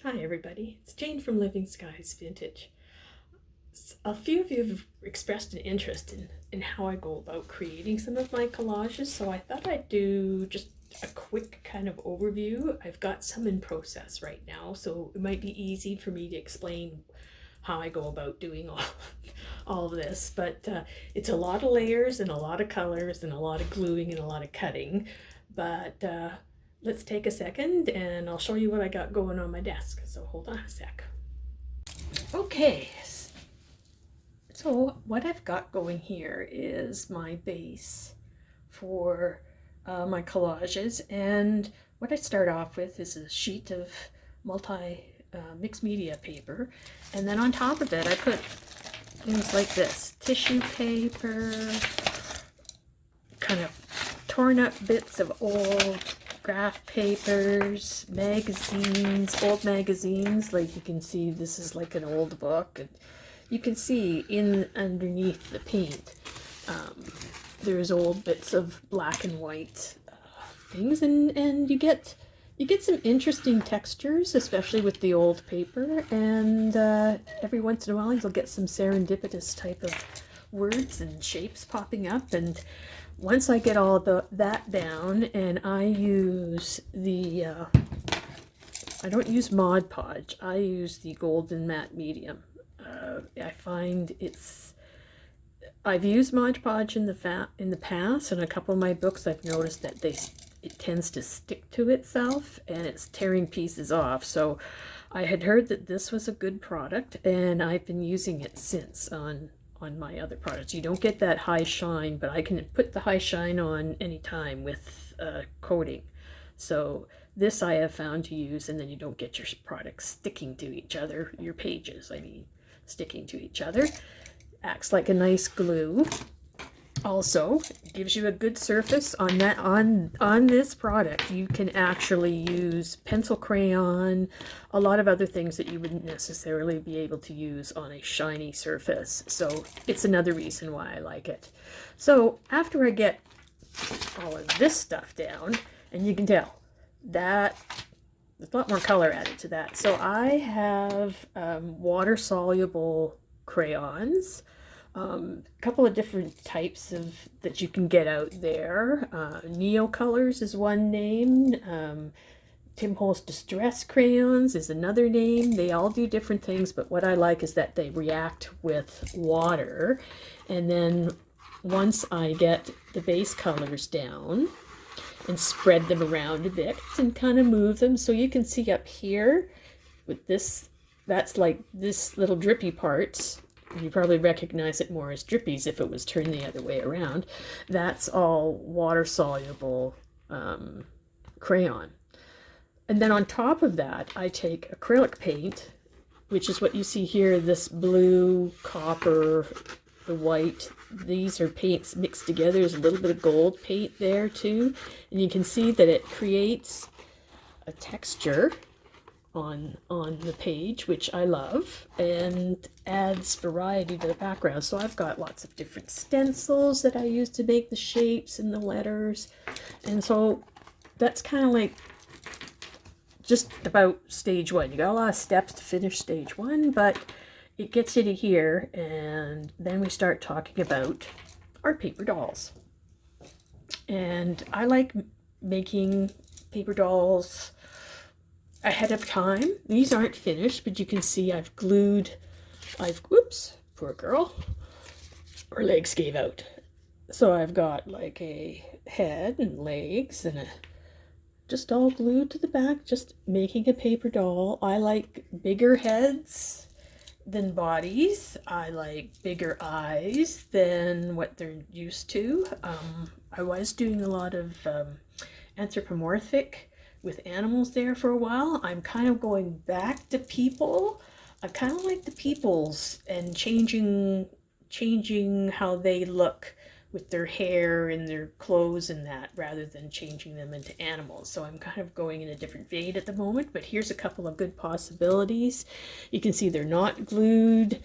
Hi everybody, it's Jane from Living Skies Vintage. A few of you have expressed an interest in how I go about creating some of my collages, so I thought I'd do just a quick kind of overview. I've got some in process right now, so it might be easy for me to explain how I go about doing all of this, but it's a lot of layers and a lot of colors and a lot of gluing and a lot of cutting, but let's take a second and I'll show you what I got going on my desk. So hold on a sec. Okay, so what I've got going here is my base for my collages, and what I start off with is a sheet of mixed media paper, and then on top of it I put things like this: tissue paper, kind of torn up bits of old graph papers, magazines, old magazines. Like you can see, this is like an old book, and you can see underneath the paint there's old bits of black and white things, and you get some interesting textures, especially with the old paper, and every once in a while you'll get some serendipitous type of words and shapes popping up. And once I get all that down, and I use the I don't use Mod Podge, I use the golden matte medium. I find I've used Mod Podge in the past, and a couple of my books I've noticed that it tends to stick to itself and it's tearing pieces off. So I had heard that this was a good product, and I've been using it since on my other products. You don't get that high shine, but I can put the high shine on anytime with coating. So this I have found to use, and then you don't get your products sticking to each other, your pages, I mean, sticking to each other. Acts like a nice glue. Also gives you a good surface on that. On this product you can actually use pencil crayon, a lot of other things that you wouldn't necessarily be able to use on a shiny surface. So it's another reason why I like it. So after I get all of this stuff down, and you can tell that there's a lot more color added to that. So I have water-soluble crayons. A couple of different types that you can get out there. Neo Colors is one name. Tim Holtz Distress Crayons is another name. They all do different things, but what I like is that they react with water. And then once I get the base colors down and spread them around a bit and kind of move them, so you can see up here with this, that's like this little drippy parts. You probably recognize it more as drippies if it was turned the other way around. That's all water-soluble crayon. And then on top of that, I take acrylic paint, which is what you see here, this blue, copper, the white. These are paints mixed together. There's a little bit of gold paint there too. And you can see that it creates a texture on the page, which I love, and adds variety to the background. So I've got lots of different stencils that I use to make the shapes and the letters, and so that's kind of like just about stage one. You got a lot of steps to finish stage one, but it gets you to here, and then we start talking about our paper dolls. And I like making paper dolls ahead of time. These aren't finished, but you can see whoops, poor girl, her legs gave out. So I've got like a head and legs and just all glued to the back, just making a paper doll. I like bigger heads than bodies. I like bigger eyes than what they're used to. I was doing a lot of anthropomorphic with animals there for a while. I'm kind of going back to people. I kind of like the peoples and changing how they look with their hair and their clothes and that, rather than changing them into animals. So I'm kind of going in a different vein at the moment, but here's a couple of good possibilities. You can see they're not glued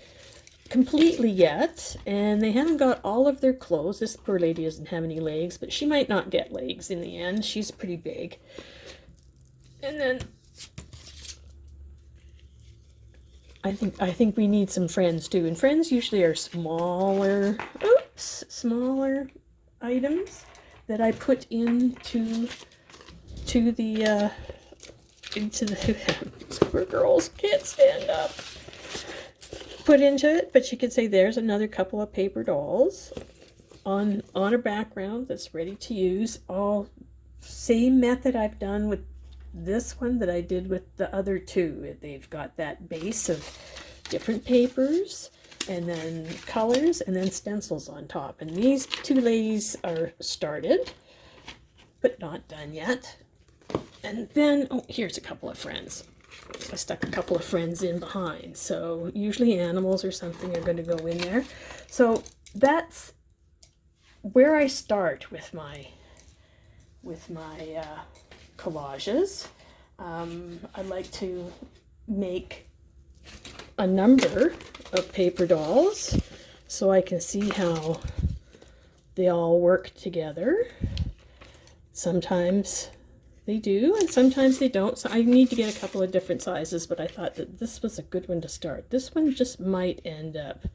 completely yet, and they haven't got all of their clothes. This poor lady doesn't have any legs, but she might not get legs in the end. She's pretty big. And then I think we need some friends too. And friends usually are smaller, smaller items that I put into the poor girls can't stand up. Put into it, but you could say there's another couple of paper dolls on a background that's ready to use. All same method I've done with this one that I did with the other two. They've got that base of different papers and then colors and then stencils on top. And these two ladies are started, but not done yet. And then, oh, here's a couple of friends. I stuck a couple of friends in behind. So usually animals or something are going to go in there. So that's where I start with my collages. I like to make a number of paper dolls so I can see how they all work together. Sometimes they do and sometimes they don't, so I need to get a couple of different sizes, but I thought that this was a good one to start. This one just might end up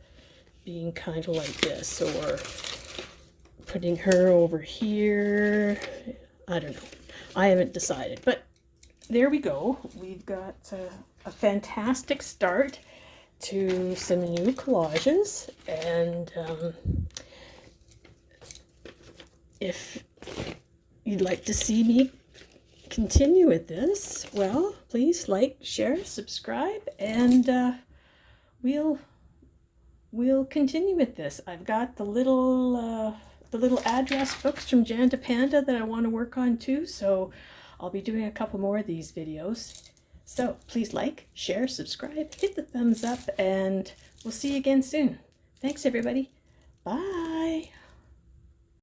being kind of like this, or putting her over here. I don't know. I haven't decided, but there we go. We've got a fantastic start to some new collages, and if you'd like to see me continue with this, well, please like, share, subscribe, and we'll continue with this. I've got the little address books from Jan to Panda that I want to work on too, so I'll be doing a couple more of these videos. So please like, share, subscribe, hit the thumbs up, and we'll see you again soon. Thanks everybody. Bye.